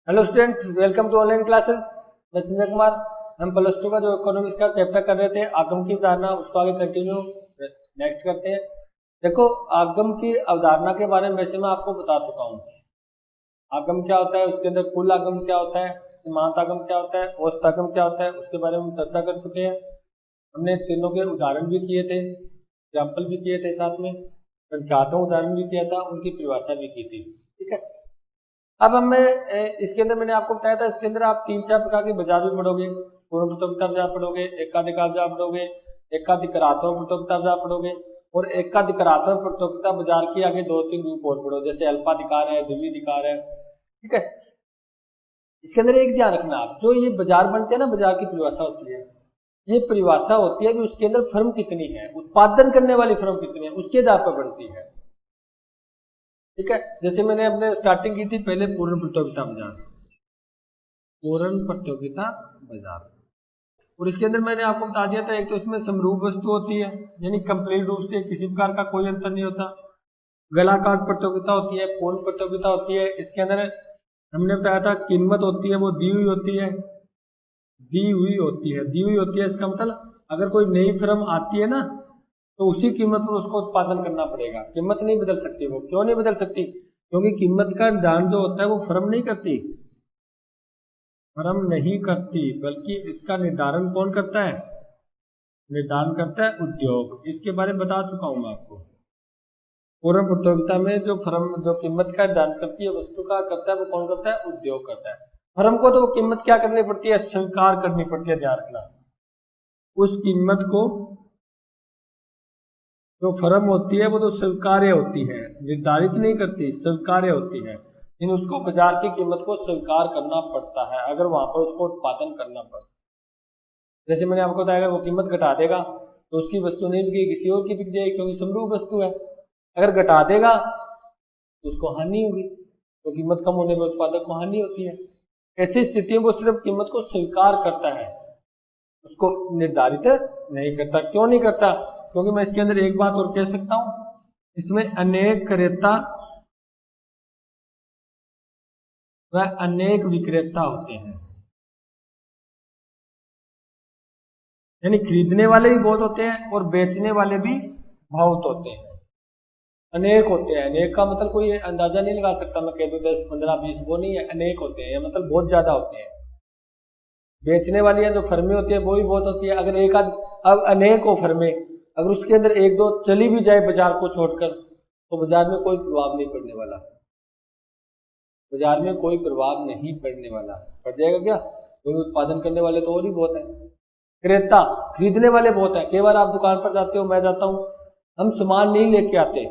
Hello student, welcome to online classes. मैं संजय कुमार। हम plus two का जो इकोनॉमिक्स का चैप्टर कर रहे थे आगम की अवधारणा, उसको आगे कंटिन्यू नेक्स्ट करते हैं। देखो, आगम की अवधारणा के बारे में वैसे मैं आपको बता चुका हूँ। आगम क्या होता है, उसके अंदर कुल आगम क्या होता है, सीमांत आगम क्या होता है, औसत आगम क्या होता है, उसके बारे में हम चर्चा कर चुके हैं। हमने तीनों के उदाहरण भी किए थे, एग्जाम्पल भी किए थे, साथ में संख्यात्मक उदाहरण भी किया था, उनकी परिभाषा भी की थी। ठीक है। अब हमें इसके अंदर मैंने आपको बताया था, इसके अंदर आप 3-4 प्रकार के बाजार भी पढ़ोगे। पूर्ण प्रतियोगिता बाजार पढ़ोगे, एकाधिकार बाजार पढ़ोगे, एकाधिकारात्मक प्रतियोगिता बाजार पढ़ोगे, और एकाधिकारात्मक प्रतियोगिता बाजार की आगे 2-3 रूप और पढ़ो, जैसे अल्पाधिकार है, द्विधिकार है। ठीक है। इसके अंदर एक ध्यान रखना, आप जो ये बाजार बनते हैं ना, बाजार की परिभाषा होती है, ये परिभाषा होती है कि उसके अंदर फर्म कितनी है, उत्पादन करने वाली फर्म कितनी है, उसके आधार पर बनती है। ठीक है। जैसे मैंने अपने स्टार्टिंग की थी पहले पूर्ण प्रतियोगिता बाजार, पूर्ण प्रतियोगिता बाजार, और इसके अंदर मैंने आपको बता दिया था, एक तो इसमें समरूप वस्तु होती है, यानी कंप्लीट रूप से किसी प्रकार का कोई अंतर नहीं होता। गोलाकार प्रतियोगिता होती है, पूर्ण प्रतियोगिता होती है। इसके अंदर हमने बताया था कीमत होती है, वो दी हुई होती है, दी हुई होती है, दी हुई होती है। इसका मतलब अगर कोई नई फर्म आती है ना, तो उसी कीमत पर उसको उत्पादन करना पड़ेगा। कीमत नहीं बदल सकती। वो क्यों नहीं बदल सकती? क्योंकि कीमत का निर्धारण जो होता है वो फर्म नहीं करती, फर्म नहीं करती, बल्कि इसका निर्धारण कौन करता है? निर्धारण करता है उद्योग। इसके बारे में बता चुका हूं मैं आपको। पूर्ण प्रतियोगिता में जो फर्म जो कीमत का निर्धारण करती है, वस्तु का करता है, वो कौन करता है? उद्योग करता है। फर्म को तो वो कीमत क्या करनी पड़ती है? स्वीकार करनी पड़ती है। ध्यान रखना, उस कीमत को जो फर्म होती है वो तो स्वीकार्य होती है, निर्धारित नहीं करती, स्वीकार्य होती है। लेकिन उसको बाजार की कीमत को स्वीकार करना पड़ता है अगर वहां पर उसको उत्पादन करना पड़ता है। जैसे मैंने आपको बताया, अगर वो कीमत घटा देगा तो उसकी वस्तु नहीं बिकेगी, किसी और की बिक जाएगी, क्योंकि समरूप वस्तु है। अगर घटा देगा तो उसको हानि होगी, तो कीमत कम होने पर उत्पादक को हानि होती है। ऐसी स्थितियों को सिर्फ कीमत को स्वीकार करता है, उसको निर्धारित नहीं करता। क्यों नहीं करता? क्योंकि मैं इसके अंदर एक बात और कह सकता हूं, इसमें अनेक क्रेता व अनेक विक्रेता होते हैं। यानी खरीदने वाले भी बहुत होते हैं और बेचने वाले भी बहुत होते हैं, अनेक होते हैं। अनेक का मतलब कोई अंदाजा नहीं लगा सकता, मैं कह दूं 10, 15, 20, वो नहीं है। अनेक होते हैं, मतलब बहुत ज्यादा होते हैं। बेचने वाली है जो फर्में होती है वो भी बहुत होती है। अगर एक आध, अब अनेक हो फर्में, अगर उसके अंदर एक दो चली भी जाए बाजार को छोड़कर, तो बाजार में कोई प्रभाव नहीं पड़ने वाला, बाजार में कोई प्रभाव नहीं पड़ने वाला। पड़ जाएगा क्या? क्योंकि उत्पादन करने वाले तो और भी बहुत है, क्रेता खरीदने वाले बहुत है। कई बार आप दुकान पर जाते हो, मैं जाता हूँ, हम सामान नहीं लेके आते,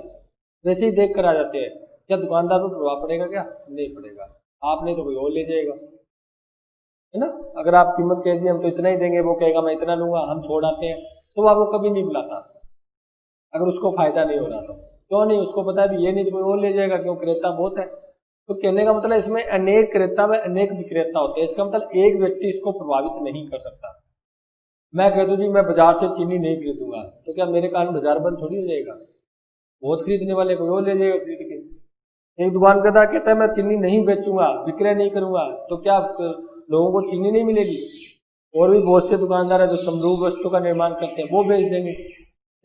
वैसे ही देख कर आ जाते हैं। क्या दुकानदार पर प्रभाव पड़ेगा? क्या नहीं पड़ेगा। आप नहीं तो कोई और ले जाएगा, है ना। अगर आप कीमत कह दी हम तो इतना ही देंगे, वो कहेगा मैं इतना लूंगा, हम छोड़ आते हैं, तो वो आपको कभी नहीं बुलाता अगर उसको फायदा नहीं हो रहा तो। क्यों नहीं? उसको पता है भी ये नहीं तो कोई और ले जाएगा, क्यों? क्रेता बहुत है। तो कहने का मतलब इसमें अनेक क्रेता व अनेक विक्रेता होते हैं। इसका मतलब एक व्यक्ति इसको प्रभावित नहीं कर सकता। मैं कह दूं जी मैं बाजार से चीनी नहीं खरीदूंगा, तो क्या मेरे कारण बाजार बंद थोड़ी हो जाएगा? बहुत खरीदने वाले कोई और ले जाएगा खरीद के। एक दुकानदार कहता है मैं चीनी नहीं बेचूंगा, विक्रय नहीं करूंगा, तो क्या लोगों को चीनी नहीं मिलेगी? और भी बहुत से दुकानदार है जो समरूप वस्तु का निर्माण करते हैं, वो बेच देंगे।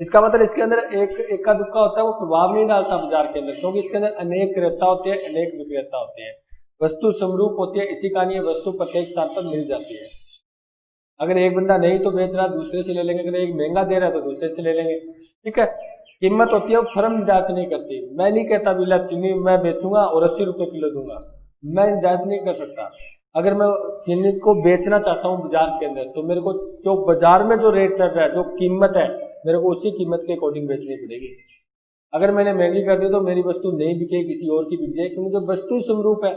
इसका मतलब इसके अंदर एक इक्का दुक्का होता है, वो प्रभाव नहीं डालता बाजार के अंदर, क्योंकि इसके अंदर अनेक क्रेता होते हैं, अनेक विक्रेता होते हैं। वस्तु समरूप होती है, इसी कारण ये वस्तु प्रत्येक स्थान पर मिल जाती है। अगर एक बंदा नहीं तो बेच रहा, दूसरे से ले लेंगे। अगर एक महंगा दे रहा है तो दूसरे से ले लेंगे। ठीक है। कीमत होती है, वो फर्म निर्धारित नहीं करती। मैं नहीं कहता बिल्ला चीनी मैं बेचूंगा और 80 रुपए किलो दूंगा, मैं निर्धारित नहीं कर सकता। अगर मैं चीनी को बेचना चाहता हूँ बाजार के अंदर, तो मेरे को जो बाजार में जो रेट चल रहा है, जो कीमत है, मेरे को उसी कीमत के अकॉर्डिंग बेचनी पड़ेगी। अगर मैंने महंगी कर दी तो मेरी वस्तु नहीं बिकेगी, किसी और की बिक जाए, क्योंकि जो वस्तु समरूप है,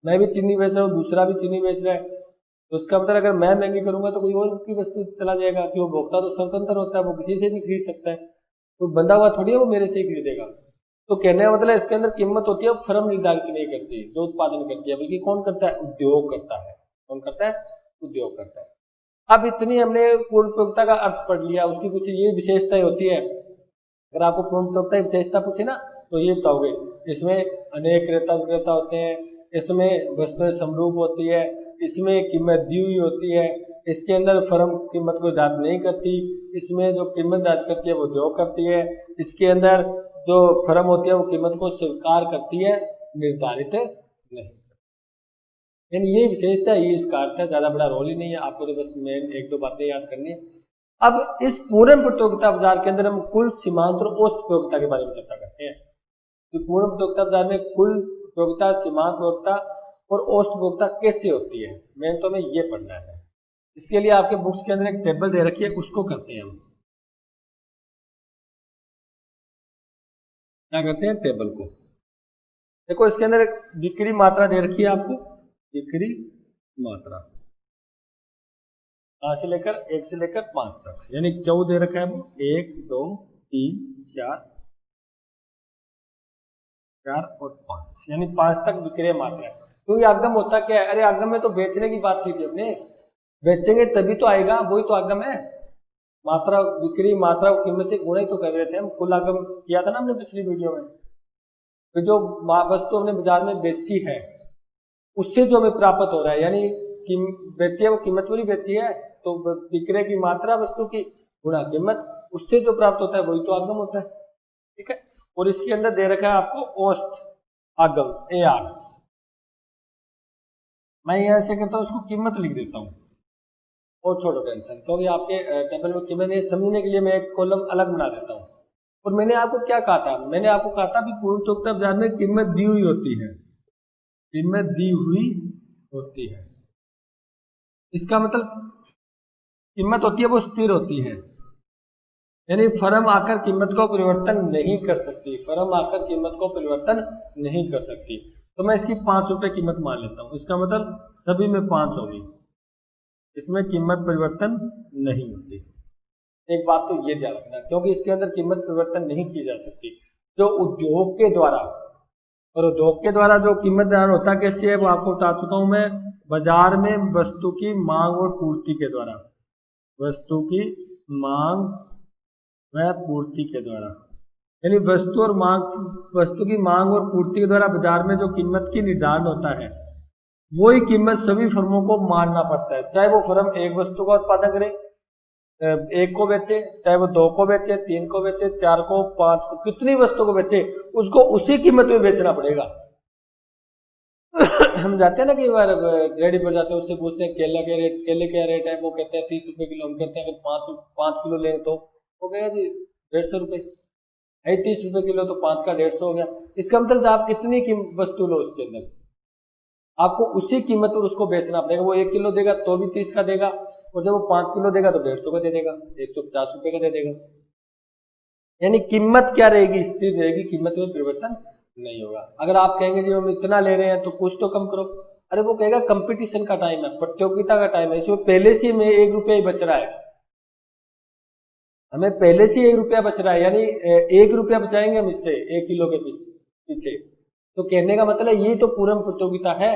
मैं भी चीनी बेच रहा हूँ, दूसरा भी चीनी बेच रहा है, तो उसका मतलब अगर मैं महंगी करूंगा तो कोई और की वस्तु चला जाएगा। कि वो भोक्ता तो स्वतंत्र होता है, वो किसी से भी खरीद सकता है, तो बंधा हुआ थोड़ी है वो मेरे से ही खरीदेगा। तो कहने का मतलब इसके अंदर कीमत होती है, फर्म निर्धारित नहीं करती जो उत्पादन करती है, बल्कि कौन करता है? उद्योग करता है। कौन करता है? उद्योग करता है। अब इतनी हमने पूर्ण उपयोगिता का अर्थ पढ़ लिया, उसकी कुछ ये विशेषताएं होती है। अगर आपको पूर्ण उपयोगिता की विशेषता पूछे ना, तो ये बताओगे इसमें अनेक क्रेता विक्रेता होते हैं, इसमें वस्तुएं समरूप होती है, इसमें कीमत दी हुई होती है, इसके अंदर फर्म कीमत को जांच नहीं करती, इसमें जो कीमत जांच करती है वो जो करती है, इसके अंदर जो फर्म होती है वो कीमत को स्वीकार करती है, निर्धारित नहीं। यानी ये विशेषता ही इसका अर्थ है, ज्यादा बड़ा रोल ही नहीं है, आपको तो बस मेन एक दो बातें याद करनी है। अब इस पूर्ण प्रतियोगिता बाजार के अंदर हम कुल, सीमांत और औसत प्रतियोगिता के बारे में चर्चा करते हैं। तो पूर्ण प्रतियोगिता बाजार में कुल प्रतियोगिता, सीमांत प्रतियोगिता और औसत प्रतियोगिता कैसे होती है, मेन तो हमें ये पढ़ना है। इसके लिए आपके बुक्स के अंदर एक टेबल दे रखी है, उसको करते हैं हम। क्या करते हैं, टेबल को देखो, इसके अंदर एक बिक्री मात्रा दे रखी है आपको, बिक्री मात्रा कहाँ से लेकर, 1 से लेकर 5 तक, यानी क्यों दे रखा है वो, 1 2 3 4 और 5, यानी 5 तक विक्रय मात्रा है। क्योंकि आगम होता क्या है, अरे आगम में तो बेचने की बात की थी अपने, बेचेंगे तभी तो आएगा, वही तो आगम है। मात्रा, बिक्री मात्रा को कीमत से गुणा ही तो कर रहे थे हम, कुल आगम किया था ना हमने पिछली वीडियो में। तो जो वस्तु हमने बाजार में बेची है उससे जो हमें प्राप्त हो रहा है, यानी बेची है वो कीमत वाली बेची है, तो विक्रय की मात्रा वस्तु की गुणा कीमत, उससे जो प्राप्त होता है वही तो आगम होता है। ठीक है, और इसके अंदर दे रखा है आपको औसत आगम, AR। मैं यह ऐसे करता हूँ, उसको कीमत लिख देता हूँ और छोड़ो टेंशन, क्योंकि आपके टेबल में कीमत समझने के लिए मैं एक कॉलम अलग बना देता हूँ। और मैंने आपको क्या कहा था, मैंने आपको कहा था कि पूर्ण प्रतियोगिता बाजार में कीमत दी हुई होती है, कीमत दी हुई होती है। इसका मतलब कीमत होती है वो स्थिर होती है, यानी फर्म आकर कीमत को परिवर्तन नहीं कर सकती, फर्म आकर कीमत को परिवर्तन नहीं कर सकती। तो मैं इसकी 5 रुपए कीमत मान लेता हूँ, इसका मतलब सभी में 5 होगी, इसमें कीमत परिवर्तन नहीं होती। एक बात तो ये ध्यान रखना, क्योंकि इसके अंदर कीमत परिवर्तन नहीं की जा सकती। जो उद्योग के द्वारा, और उद्योग के द्वारा जो कीमत निर्धारण होता कैसे है वो आपको बता चुका हूं मैं, बाजार में वस्तु की मांग और पूर्ति के द्वारा, वस्तु की मांग व पूर्ति के द्वारा, यानी वस्तु और मांग, वस्तु की मांग और पूर्ति के द्वारा बाजार में जो कीमत की निर्धारण होता है वही कीमत सभी फर्मों को मानना पड़ता है। चाहे वो फर्म एक वस्तु का उत्पादन करे, 1 को बेचे, चाहे वो 2 को बेचे, 3 को बेचे, 4 को, 5 को, कितनी वस्तु को बेचे, उसको उसी कीमत में बेचना पड़ेगा। हम जाते हैं ना, कई बार रेडी पर जाते हैं, उससे पूछते हैं केला के रेट, केले क्या रेट है, वो कहते हैं 30 रुपए किलो। हम कहते हैं अगर 5 किलो लें तो वो कहेगा जी 150 रुपए है, 30 रुपए किलो तो 5 का 150 हो गया। इसका मतलब आप कितनी वस्तु लो, उसके अंदर आपको उसी कीमत पर उसको बेचना पड़ेगा। वो 1 किलो देगा तो भी 30 का देगा, और जब वो 5 किलो देगा तो 150 का दे देगा, 150 रुपए का दे देगा। यानी कीमत क्या रहेगी, स्थिर रहेगी, कीमत में परिवर्तन नहीं होगा। अगर आप कहेंगे जी हम इतना ले रहे हैं तो कुछ तो कम करो, अरे वो कहेगा कंपटीशन का टाइम है, प्रतियोगिता का टाइम है, इसमें पहले से हमें 1 रुपया ही बच रहा है, हमें पहले से 1 रुपया बच रहा है, यानी 1 रुपया बचाएंगे हम इससे 1 किलो के पीछे। तो कहने का मतलब यही तो पूर्ण प्रतियोगिता है।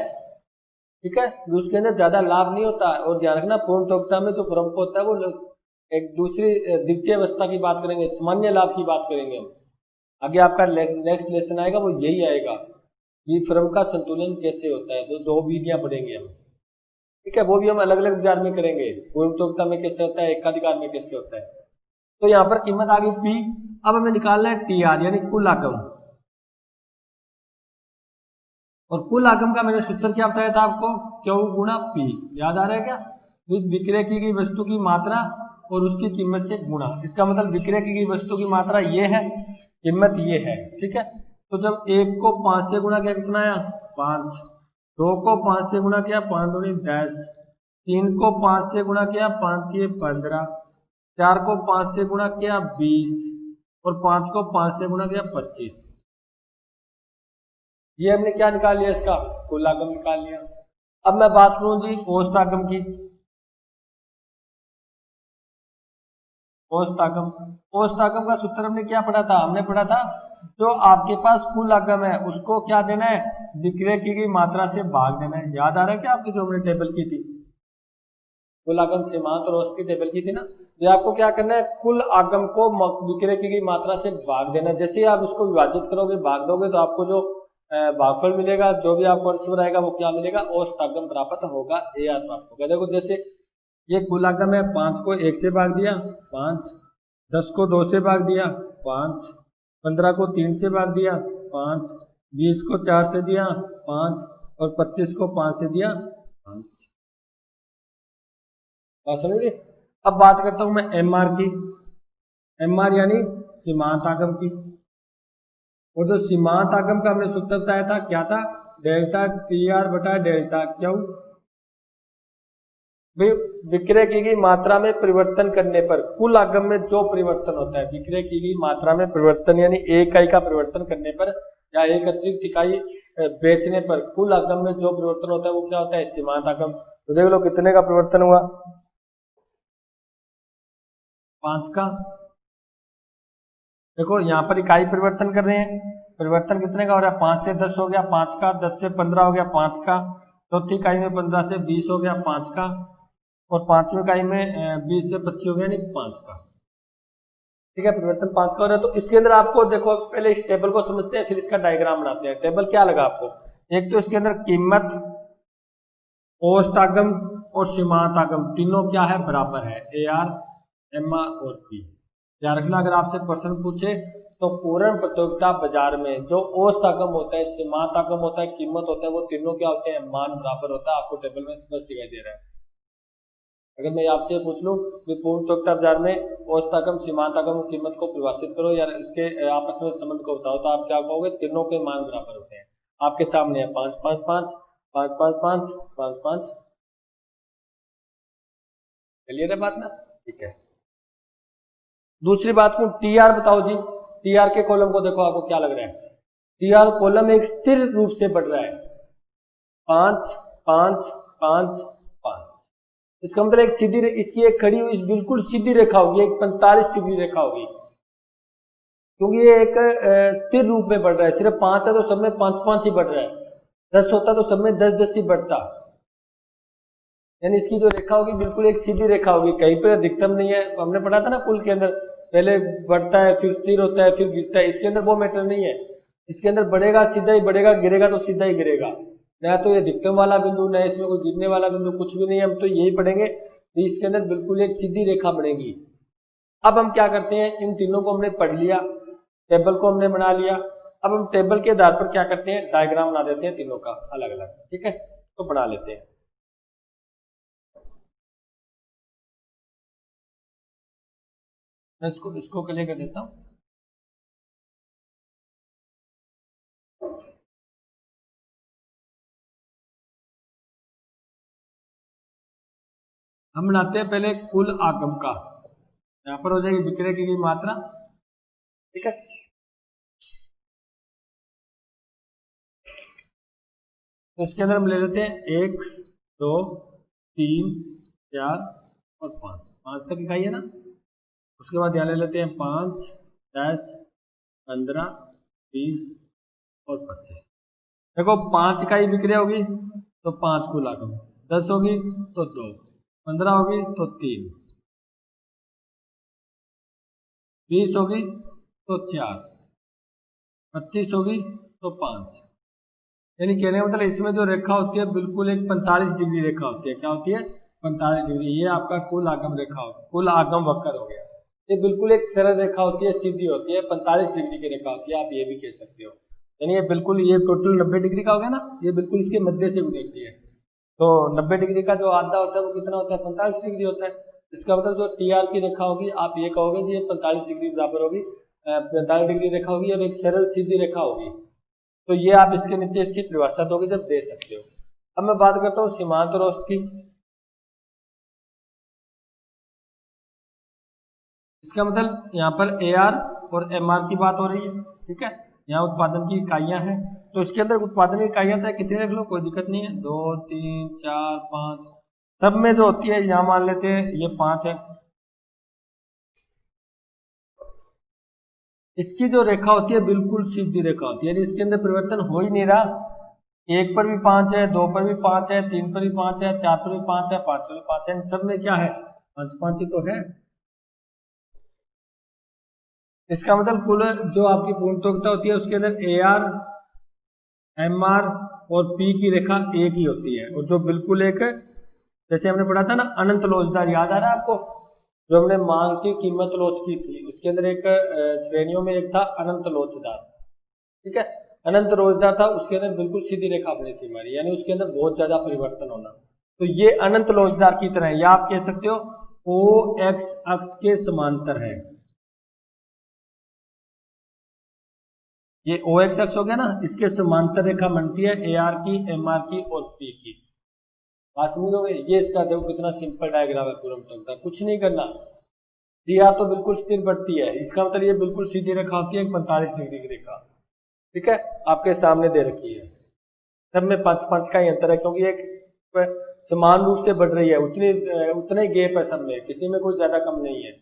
ठीक है, उसके अंदर ज्यादा लाभ नहीं होता। और ध्यान रखना, पूर्ण प्रतियोगिता में जो फर्म को होता है वो एक दूसरी द्वितीय अवस्था की बात करेंगे, सामान्य लाभ की बात करेंगे हम। आगे आपका नेक्स्ट लेसन आएगा वो यही आएगा, ये फर्म का संतुलन कैसे होता है, तो 2 विधियां पढ़ेंगे हम। ठीक है, वो भी हम अलग अलग बाजार में करेंगे, पूर्ण प्रतियोगिता में कैसे होता है, एकाधिकार में कैसे होता है। तो यहाँ पर कीमत आ गई P। अब हमें निकालना है TR, यानी कुल आगम। और कुल आगम का मैंने सूत्र क्या बताया था आपको, Q गुणा P, याद आ रहा है क्या? विक्रय की गई वस्तु की मात्रा और उसकी कीमत से गुणा। इसका मतलब विक्रय की गई वस्तु की मात्रा ये है, कीमत ये है। ठीक है, तो जब 1 को 5 से गुणा किया कितना आया, 5, 2 को 5 से गुणा किया 5 दूनी 10, 3 को 5 से गुणा किया 5 के 15, 4 को 5 से गुणा किया 20 और 5 को 5 से गुणा किया 25। ये हमने क्या निकाल लिया, इसका कुल आगम निकाल लिया। अब मैं बात करूं जी औसत आगम की। औसत आगम का सूत्र हमने क्या पढ़ा था, हमने पढ़ा था जो आपके पास कुल आगम है उसको क्या देना है, विक्रय की गई मात्रा से भाग देना है। याद आ रहा है क्या आपकी, जो हमने टेबल की थी, कुल आगम सीमांत और औसत की टेबल की थी ना। ये आपको क्या करना है, कुल आगम को विक्रय की गई मात्रा से भाग देना। जैसे आप उसको विभाजित करोगे, भाग दोगे, तो आपको जो भागफल मिलेगा, जो भी आपको आंसर आएगा वो क्या मिलेगा, औसत आगम प्राप्त होगा, ए आर प्राप्त होगा। देखो जैसे ये कुल आगम है, 5 को 1 से भाग दिया 5, 10 को 2 से भाग दिया 5, 15 को 3 से भाग दिया 5, 20 को 4 से दिया 5 और 25 को 5 से दिया 5। बात समझिए। अब बात करता हूं मैं एम आर की। एम आर यानी सीमांत आगम की। और जो सीमांत आगम का हमने सूत्र बताया था क्या था, डेल्टा टी आर बटा डेल्टा क्यू। भाई विक्रय की गई मात्रा में परिवर्तन करने पर कुल आगम में जो परिवर्तन होता है, विक्रय की गई मात्रा में परिवर्तन यानी एक इकाई का परिवर्तन करने पर या एक अतिरिक्त इकाई बेचने पर कुल आगम में जो परिवर्तन होता है वो क्या होता है, सीमांत आगम। तो देख लो कितने का परिवर्तन हुआ, 5 का। देखो यहाँ पर इकाई परिवर्तन कर रहे हैं, परिवर्तन कितने का हो रहा है, 5 से 10 हो गया 5 का, 10 से 15 हो गया 5 का, चौथी इकाई में 15 से 20 हो गया 5 का, और पांचवी इकाई में 20 से 25 हो गया नहीं 5 का। ठीक है, परिवर्तन 5 का हो रहा है। तो इसके अंदर आपको देखो पहले इस टेबल को समझते हैं फिर इसका डायग्राम बनाते हैं। टेबल क्या लगा आपको, एक तो इसके अंदर कीमत, औसत आगम और सीमांत आगम तीनों क्या है, बराबर है, ए आर एम आर और पी। ध्यान रखना अगर आपसे क्वेश्चन पूछे तो पूर्ण प्रतियोगिता बाजार में जो औसत आगम होता है, सीमांत आगम होता है, कीमत होता है, वो तीनों क्या होते हैं, मान बराबर होता है। आपको टेबल में स्पष्ट दिखाई दे रहा है। अगर मैं आपसे पूछ लूं कि पूर्ण प्रतियोगिता बाजार में औसत आगम, सीमांत आगम और कीमत को परिभाषित करो या इसके आपस में संबंध को बताओ, तो आप क्या कहोगे, तीनों के मान बराबर होते हैं। आपके सामने है 5 5 5 5 5 5 5 5। क्लियर है बात ना, ठीक है। दूसरी बात को टी आर बताओ जी। टी आर के कॉलम को देखो, आपको क्या लग रहा है, टी आर कॉलम एक स्थिर रूप से बढ़ रहा है, 5 5 5 5। इसका मतलब एक सीधी, इसकी एक खड़ी हुई बिल्कुल सीधी रेखा होगी, एक 45 डिग्री रेखा होगी, क्योंकि ये एक स्थिर रूप में बढ़ रहा है। सिर्फ 5 है तो सब में 5 5 ही बढ़ रहा है, 10 होता तो सब में 10 10 ही बढ़ता। यानी इसकी जो रेखा होगी बिल्कुल एक सीधी रेखा होगी, कहीं पर अधिकतम नहीं है। हमने पढ़ा था ना कुल के अंदर, पहले बढ़ता है फिर स्थिर होता है फिर गिरता है। इसके अंदर वो मैटर नहीं है, इसके अंदर बढ़ेगा सीधा ही बढ़ेगा, गिरेगा तो सीधा ही गिरेगा। ना तो ये अधिकतम वाला बिंदु, ना इसमें कोई गिरने वाला बिंदु, कुछ भी नहीं है। हम तो यही पढ़ेंगे तो इसके अंदर बिल्कुल एक सीधी रेखा बनेगी। अब हम क्या करते हैं, इन तीनों को हमने पढ़ लिया, टेबल को हमने बना लिया। अब हम टेबल के आधार पर क्या करते हैं, डायग्राम बना देते हैं तीनों का अलग अलग। ठीक है, तो बना लेते हैं। मैं इसको क्लियर कर देता हूँ। हम बनाते हैं पहले कुल आगम का, यहाँ पर हो जाएगी विक्रय की गई मात्रा। ठीक है, तो इसके अंदर हम ले लेते हैं 1 2 3 4 और 5, 5 तक इकाई है ना। उसके बाद यहाँ ले लेते हैं 5 10 15 20 और 25। देखो 5 इकाई विक्रय होगी तो 5 कुल आगम, 10 होगी तो 2, 15 होगी तो 3, 20 होगी तो 4, 25 होगी तो 5। यानी कहने का मतलब इसमें जो रेखा होती है बिल्कुल एक 45 डिग्री रेखा होती है। क्या होती है, 45 डिग्री। ये आपका कुल आगम रेखा हो, कुल आगम वक्र हो गया। ये बिल्कुल एक सरल रेखा होती है, सीधी होती है, 45 डिग्री की रेखा होती है, आप ये भी कह सकते हो। यानी ये बिल्कुल, ये टोटल 90 डिग्री का हो गया ना, ये बिल्कुल इसके मध्य से गुजरती है। तो 90 डिग्री का जो आधा होता है वो कितना होता है, 45 डिग्री होता है। इसका मतलब जो टी आर की रेखा होगी, आप ये कहोगे कि ये 45 डिग्री बराबर होगी, 45 डिग्री रेखा होगी और एक सरल सीधी रेखा होगी। तो ये आप इसके नीचे इसकी परिभाषा दोगे जब दे सकते हो। अब मैं बात करता हूँ सीमांत और औसत की। इसका मतलब यहाँ पर ए आर और एम आर की बात हो रही है। ठीक है, यहाँ उत्पादन की इकाइयां हैं, तो इसके अंदर उत्पादन की इकाइयां चाहे कितनी रख लो कोई दिक्कत नहीं है, 2 3 4 5, सब में जो होती है यहाँ मान लेते हैं ये 5 है। इसकी जो रेखा होती है बिल्कुल सीधी रेखा होती है, यानी इसके अंदर परिवर्तन हो ही नहीं रहा। 1 पर भी 5 है, 2 पर भी 5 है, 3 पर भी 5 है, 4 पर भी 5 है, 5 पर भी 5 है, सब में क्या है, 5 5 ही तो है। इसका मतलब कुल जो आपकी पूर्ण उत्पादकता होती है उसके अंदर ए आर एम आर और पी की रेखा एक ही होती है, और जो बिल्कुल एक, जैसे हमने पढ़ा था ना अनंत लोचदार, याद आ रहा है आपको, जो हमने मांग की कीमत लोच की थी, उसके अंदर एक श्रेणियों में एक था अनंत लोचदार, ठीक है। अनंत लोचदार था, उसके अंदर बिल्कुल सीधी रेखा बनी थी हमारी, यानी उसके अंदर बहुत ज्यादा परिवर्तन होना। तो ये अनंत लोचदार की तरह है, या आप कह सकते हो ओ एक्स अक्ष के समांतर है। ये ओ एक्स अक्ष हो गया ना, इसके समांतर रेखा बनती है ए आर की, एम आर की और पी की। बात समझ हो गई? ये इसका देखो कितना सिंपल डायग्राम है पूरा का, कुछ नहीं करना। डी आर तो बिल्कुल स्थिर बढ़ती है, इसका मतलब ये बिल्कुल सीधी रेखा होती है, 45 डिग्री की रेखा, ठीक है, आपके सामने दे रखी है। सब में 5-5 का ही अंतर है, क्योंकि एक समान रूप से बढ़ रही है, उतने ही गैप है सब में, किसी में कोई ज्यादा कम नहीं है,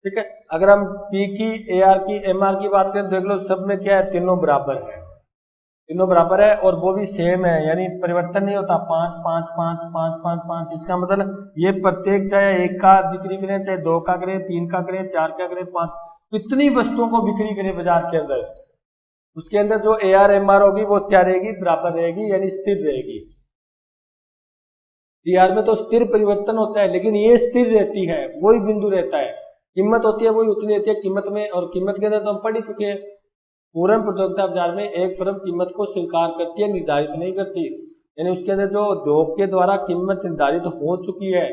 ठीक है। अगर हम पी की, ए आर की, एम आर की बात करें, देख लो सब में क्या है, तीनों बराबर है, तीनों बराबर है, और वो भी सेम है, यानी परिवर्तन नहीं होता, 5 5 5 5 5 5 5। इसका मतलब ये प्रत्येक चाहे एक का बिक्री करें, चाहे दो का करें, तीन का करें, चार का करें, पांच, कितनी वस्तुओं को बिक्री करें बाजार के अंदर, उसके अंदर जो ए आर एम आर होगी वो क्या रहेगी, बराबर रहेगी, यानी स्थिर रहेगी। डी आर में तो स्थिर परिवर्तन होता है, लेकिन ये स्थिर रहती है, वही बिंदु रहता है, कीमत होती है वही उतनी रहती है कीमत में। और कीमत के अंदर तो हम पढ़ ही चुके हैं, पूर्ण प्रतियोगिता बाजार में एक फर्म कीमत को स्वीकार करती है, निर्धारित नहीं करती, यानी उसके अंदर जो उद्योग के द्वारा कीमत निर्धारित हो चुकी है,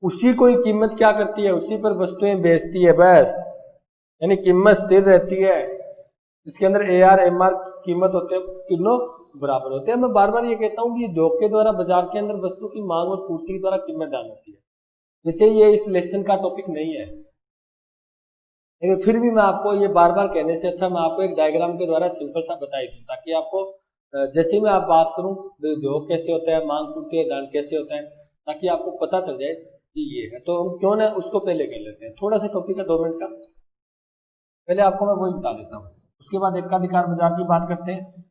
उसी को ही कीमत क्या करती है, उसी पर वस्तुएं बेचती है, बस, यानी कीमत स्थिर रहती है। इसके अंदर ए आर एम आर कीमत होते हैं, तीनों बराबर होते हैं। मैं बार बार ये कहता हूँ कि उद्योग के द्वारा बाजार के अंदर वस्तु की मांग और पूर्ति के द्वारा कीमत डाल होती है, जैसे ये इस लेसन का टॉपिक नहीं है, लेकिन फिर भी मैं आपको ये बार बार कहने से अच्छा मैं आपको एक डायग्राम के द्वारा सिंपल सा बता दूं, ताकि आपको जैसे ही मैं आप बात करूं उद्योग कैसे होता है, मांग पूर्ति दान कैसे होता है, ताकि आपको पता चल जाए कि ये है। तो हम क्यों ना उसको पहले कर लेते हैं, थोड़ा सा टॉपिक है 2 मिनट का, पहले आपको मैं वही बता देता हूँ, उसके बाद एकाधिकार बाजार की बात करते हैं।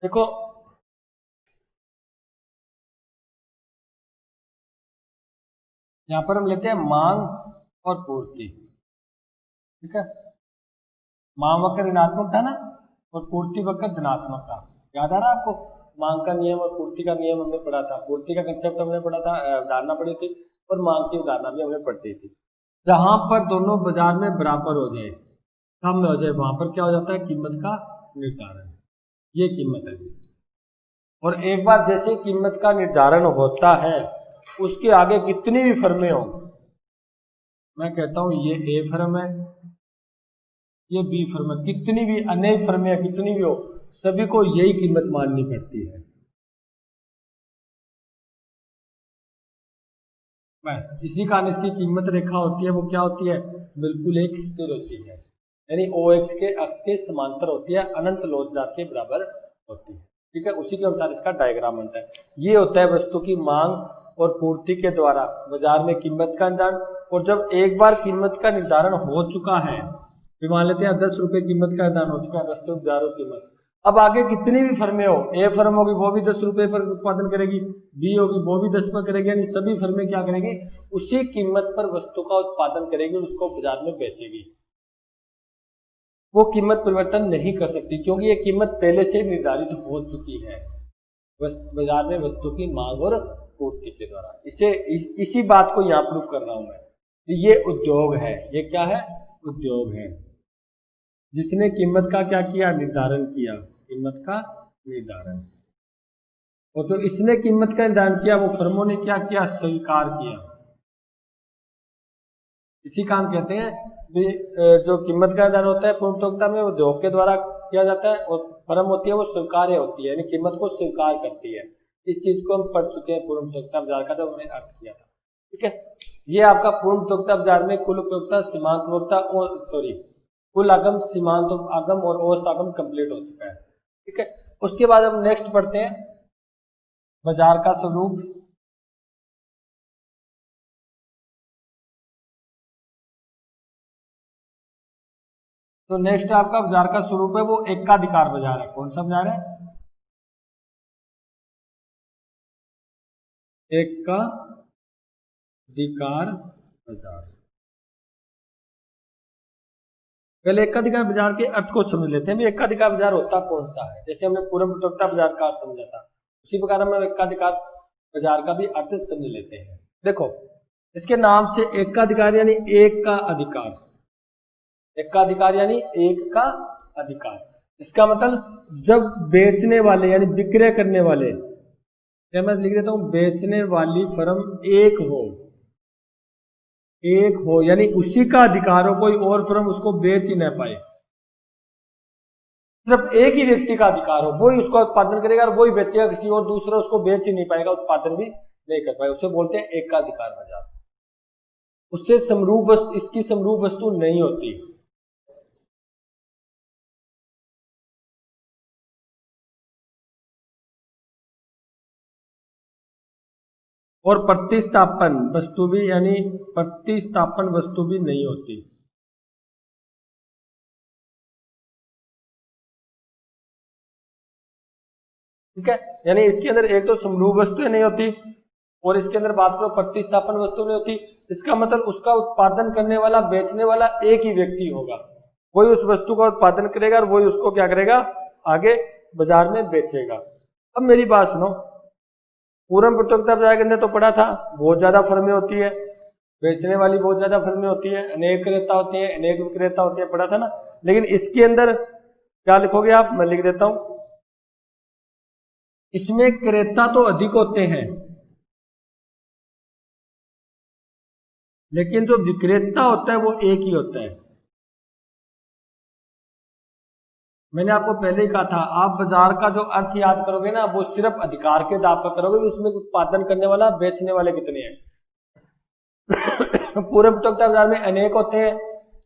देखो यहाँ पर हम लेते हैं मांग और पूर्ति, ठीक है। मांग वक्र ऋणात्मक था ना, और पूर्ति वक्र धनात्मक था, याद आ रहा है आपको? मांग का नियम और पूर्ति का नियम हमने पढ़ा था, पूर्ति का कंसेप्ट हमने पढ़ा था, धारणा पढ़ी थी, और मांग की धारणा भी हमने पढ़ी थी। जहां पर दोनों बाजार में बराबर हो जाए, सामने हो जाए, वहां पर क्या हो जाता है, कीमत का निर्धारण, ये कीमत है। और एक बार जैसे कीमत का निर्धारण होता है, उसके आगे कितनी भी फर्में हो, मैं कहता हूं ये ए फर्म है, ये बी फर्म है, कितनी भी अनेक फर्में है, कितनी भी हो, सभी को यही कीमत माननी पड़ती है, बस इसी कारण इसकी कीमत रेखा होती है, वो क्या होती है, बिल्कुल एक स्थिर होती है, यानी ओ एक्स के अक्ष के समांतर होती है, अनंत लोचदार के बराबर होती है, ठीक है। उसी के अनुसार इसका डायग्राम बनता है। ये होता है वस्तु की मांग और पूर्ति के द्वारा बाजार में कीमत का निर्धारण। और जब एक बार कीमत का निर्धारण हो चुका है, फिर मान लेते हैं 10 रुपए कीमत का निर्धारण हो चुका है, वस्तु बाजारों कीमत, अब आगे कितनी भी फर्में हो, ए फर्म होगी वो भी 10 रुपए पर उत्पादन करेगी, बी होगी वो भी 10 पर करेगी, यानी सभी फर्में क्या करेंगी, उसी कीमत पर वस्तु का उत्पादन करेगी, उसको बाजार में बेचेगी। वो कीमत परिवर्तन नहीं कर सकती, क्योंकि ये कीमत पहले से निर्धारित हो चुकी है बाजार में वस्तु की मांग और पूर्ति के द्वारा। इसी बात को यहाँ प्रूफ कर रहा हूं मैं, ये उद्योग है, ये क्या है, उद्योग है, जिसने कीमत का क्या किया, निर्धारण किया, कीमत का निर्धारण। और जो इसने कीमत का निर्धारण किया, वो फर्मों ने क्या किया, स्वीकार किया। इसी कारण कहते हैं भी जो कीमत का निर्धारण होता है पूर्ण प्रतियोगिता में, वो उद्योग के द्वारा किया जाता है, और फर्म होती है वो स्वीकार्य होती है, यानी कीमत को स्वीकार करती है। इस चीज को हम पढ़ चुके हैं पूर्ण प्रतियोगिता बाजार का, जब हमने अर्थ किया था, ठीक है। ये आपका पूर्ण प्रतियोगिता बाजार में कुल उपयोगिता, सीमांत उपयोगिता और कुल आगम, सीमांत आगम और औसत आगम कंप्लीट हो चुका है, ठीक है। उसके बाद हम नेक्स्ट पढ़ते हैं बाजार का स्वरूप। तो नेक्स्ट आपका बाजार का स्वरूप है वो एकाधिकार बाजार है। कौन सा बाजार है, एकाधिकार बाजार। पहले एकाधिकार बाजार के अर्थ को समझ लेते हैं। एकाधिकार बाजार होता कौन सा है? जैसे हमने पूर्ण प्रतियोगिता बाजार का अर्थ समझा था, उसी प्रकार हम एकाधिकार बाजार का भी अर्थ समझ लेते हैं। देखो, इसके नाम से एकाधिकार यानी एक का अधिकार, एकाधिकार यानी एक का अधिकार। इसका मतलब जब बेचने वाले यानी विक्रय करने वाले, क्या मैं लिख देता हूं, बेचने वाली फर्म एक हो यानी उसी का अधिकार हो, कोई और फर्म उसको बेच ही न पाए, सिर्फ एक ही व्यक्ति का अधिकार हो, वही उसका उत्पादन करेगा और वही बेचेगा, किसी और दूसरा उसको बेच ही नहीं पाएगा, उत्पादन भी नहीं कर पाएगा, उसे बोलते हैं एकाधिकार बाजार। उससे समरूप वस्तु, इसकी समरूप वस्तु नहीं होती। और प्रतिस्थापन वस्तु भी यानी प्रतिस्थापन वस्तु भी नहीं होती। ठीक है, यानी इसके अंदर एक तो समरूप वस्तु नहीं होती और इसके अंदर बात करो प्रतिस्थापन वस्तु नहीं होती। इसका मतलब उसका उत्पादन करने वाला, बेचने वाला एक ही व्यक्ति होगा, वही उस वस्तु का उत्पादन करेगा और वही उसको क्या करेगा, आगे बाजार में बेचेगा। अब मेरी बात सुनो, पूर्ण प्रतियोगिता बाजार के अंदर तो पढ़ा था बहुत ज्यादा फर्में होती है, बेचने वाली बहुत ज्यादा फर्में होती है, अनेक क्रेता होती है, अनेक विक्रेता होती है, पढ़ा था ना। लेकिन इसके अंदर क्या लिखोगे आप, मैं लिख देता हूं, इसमें क्रेता तो अधिक होते हैं लेकिन जो विक्रेता होता है वो एक ही होता है। मैंने आपको पहले ही कहा था, आप बाजार का जो अर्थ याद करोगे ना, वो सिर्फ अधिकार के दाव पर करोगे, उसमें उत्पादन करने वाला, बेचने वाले कितने हैं। पूर्ण प्रतियोगिता बाजार में अनेक होते हैं,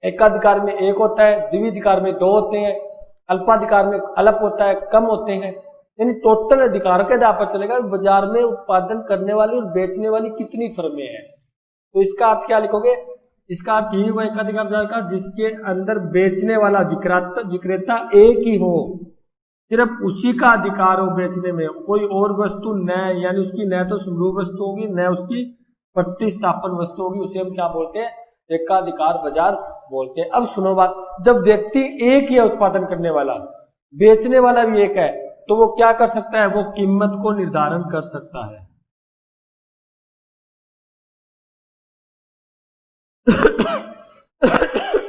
एकाधिकार में एक होता है, द्विधिकार में दो होते हैं, अल्पाधिकार में अल्प होता है, कम होते हैं। यानी टोटल अधिकार के आधार पर चलेगा बाजार में उत्पादन करने वाली और बेचने वाली कितनी फर्में हैं। तो इसका अर्थ क्या लिखोगे, इसका अर्थ यही हुआ एकाधिकार बाजार का जिसके अंदर बेचने वाला विक्रेता एक ही हो, सिर्फ उसी का अधिकार हो बेचने में, कोई और वस्तु न, यानी उसकी न तो समरूप वस्तु होगी न उसकी प्रतिस्थापन वस्तु होगी, उसे हम क्या बोलते हैं, एकाधिकार बाजार बोलते हैं। अब सुनो बात, जब व्यक्ति एक ही है उत्पादन करने वाला, बेचने वाला भी एक है, तो वो क्या कर सकता है, वो कीमत को निर्धारण कर सकता है।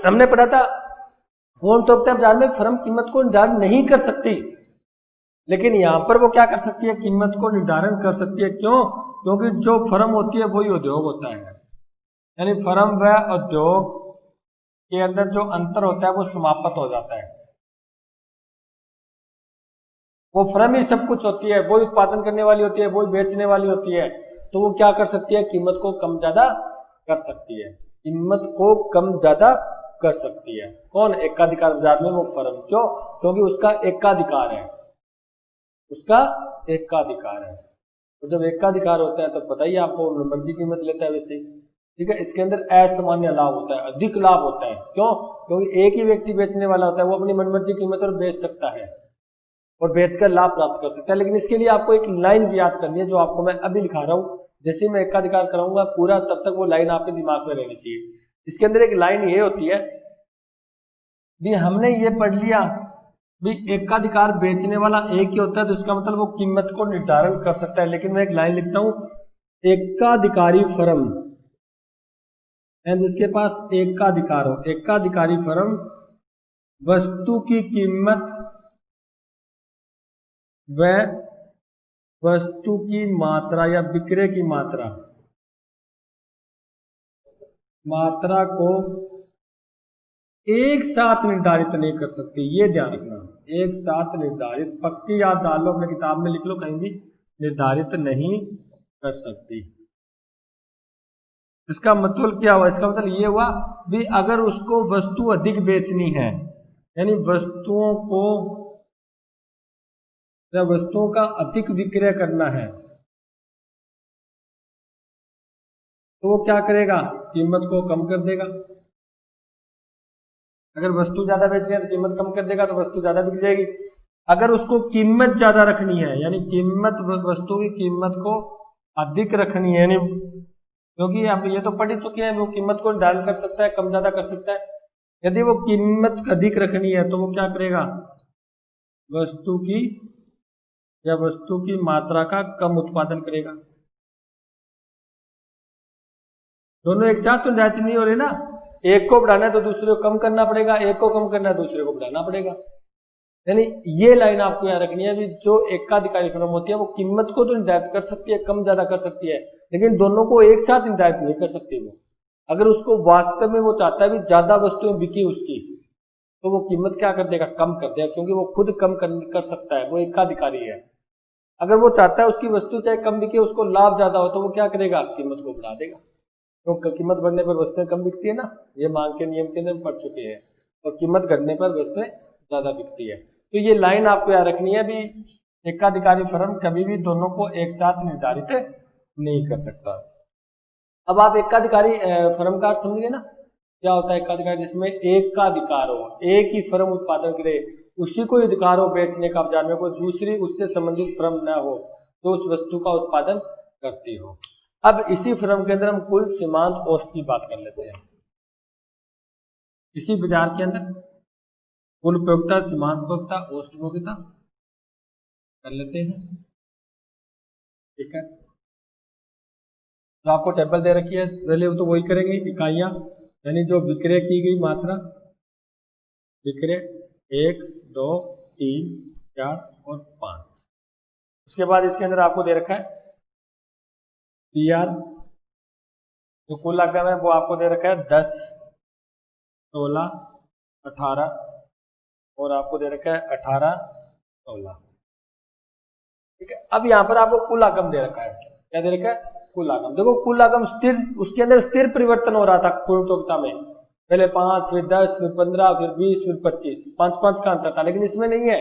हमने पढ़ा था पूर्ण प्रतियोगिता बाजार में फर्म कीमत को निर्धारण नहीं कर सकती, लेकिन यहां पर वो क्या कर सकती है, कीमत को निर्धारण कर सकती है। क्यों? क्योंकि जो फर्म होती है वही उद्योग होता है, यानी फर्म व उद्योग के अंदर जो अंतर होता है वो समाप्त हो जाता है। वो फर्म ही सब कुछ होती है, वो उत्पादन करने वाली होती है, वो बेचने वाली होती है, तो वो क्या कर सकती है, कीमत को कम ज्यादा कर सकती है, कीमत को कम ज्यादा कर सकती है। कौन? एकाधिकार बाजार में वो फर्म। क्यों? क्योंकि उसका एकाधिकार है, उसका एकाधिकार है। तो जब एकाधिकार होता है तो पता ही आपको, मर्जी कीमत लेता है वैसे। ठीक है, इसके अंदर असामान्य लाभ होता है, अधिक लाभ होता है। क्यों? क्योंकि एक ही व्यक्ति बेचने वाला होता है, वो अपनी मनमर्जी कीमत पर बेच सकता है और बेचकर लाभ प्राप्त कर सकता है। लेकिन इसके लिए आपको एक लाइन याद करनी है, जो आपको मैं अभी लिखा रहा हूं। जैसे मैं एकाधिकार कराऊंगा पूरा, तब तक वो लाइन आपके दिमाग में रहनी चाहिए। इसके अंदर एक लाइन ये होती है, भी हमने ये पढ़ लिया भी एकाधिकार बेचने वाला एक ही होता है, तो इसका मतलब वो कीमत को निर्धारण कर सकता है। लेकिन मैं एक लाइन लिखता हूं, एकाधिकारी फर्म है जिसके पास एकाधिकार हो, एकाधिकारी फर्म वस्तु की कीमत व वस्तु की मात्रा या विक्रय की मात्रा को एक साथ निर्धारित नहीं कर सकती। ये ध्यान रखना, एक साथ निर्धारित, पक्की याद डाल लो, अपने किताब में लिख लो, कहीं भी निर्धारित नहीं कर सकती। इसका मतलब क्या हुआ? इसका मतलब ये हुआ भी अगर उसको वस्तु अधिक बेचनी है, यानी वस्तुओं का अधिक विक्रय करना है, तो वो क्या करेगा, कीमत को कम कर देगा। अगर वस्तु ज्यादा बेचनी है तो कीमत कम कर देगा, तो वस्तु ज्यादा बिक जाएगी। अगर उसको कीमत ज्यादा रखनी है, यानी वस्तु की कीमत को अधिक रखनी है, यानी क्योंकि अब ये तो पढ़ ही चुके हैं, वो कीमत को निर्धारण कर सकता है, कम ज्यादा कर सकता है। यदि वो कीमत अधिक रखनी है तो वो क्या करेगा, वस्तु की या वस्तु की मात्रा का कम उत्पादन करेगा। दोनों एक साथ तो निर्धारित नहीं हो रहे ना, एक को बढ़ाना है तो दूसरे को कम करना पड़ेगा, एक को कम करना है दूसरे को बढ़ाना पड़ेगा। यानी ये लाइन आपको याद रखनी है, जो एकाधिकारी फर्म होती है वो कीमत को तो निर्धारित कर सकती है, कम ज्यादा कर सकती है, लेकिन दोनों को एक साथ निर्धारित नहीं कर सकती। वो अगर उसको वास्तव में वो चाहता है भी ज्यादा वस्तुएं बिकी उसकी, तो वो कीमत क्या कर देगा, कम कर देगा, क्योंकि वो खुद कम कर सकता है, वो एकाधिकारी है। अगर वो चाहता है उसकी वस्तु चाहे कम बिके, उसको लाभ ज्यादा हो, तो वो क्या करेगा, कीमत को बढ़ा देगा। तो कीमत बढ़ने पर वस्तुएं कम बिकती है ना, ये मांग के नियम के अंदर पढ़ चुके हैं, और कीमत घटने पर वस्तुएं ज्यादा बिकती है। तो ये लाइन आपको याद रखनी है भी, एकाधिकारी फर्म कभी भी दोनों को एक साथ निर्धारित नहीं कर सकता। अब आप एकाधिकारी फर्म का अर्थ समझिए ना, क्या होता है एकाधिकारी, जिसमें एक का अधिकार हो, एक ही फर्म उत्पादन करे, उसी को अधिकार हो बेचने का बाजार में, कोई दूसरी उससे संबंधित फर्म न हो तो उस वस्तु का उत्पादन करती हो। अब इसी फर्म के अंदर हम कुल सीमांत औसत की बात कर लेते हैं। इसी बाजार के अंदर कुल उपयोगिता, सीमांत उपयोगिता, औसत उपयोगिता कर लेते हैं। ठीक है, तो आपको टेबल दे रखी है, पहले तो वही करेंगे, इकाइयां यानी जो विक्रय की गई मात्रा, विक्रय 1, 2, 3, 4 और 5। उसके बाद इसके अंदर आपको दे रखा है PR, जो कुल आगम है वो आपको दे रखा है 10, 16, 18 और आपको दे रखा है 18, 16। ठीक है, अब यहां पर आपको कुल आगम दे रखा है, क्या दे रखा है, कुल आगम। देखो कुल आगम स्थिर, उसके अंदर स्थिर परिवर्तन हो रहा था पूर्णोक्ता में, पहले 5, फिर 10, फिर 15, फिर 20, फिर 25, 5-5 का अंतर था, लेकिन इसमें नहीं है।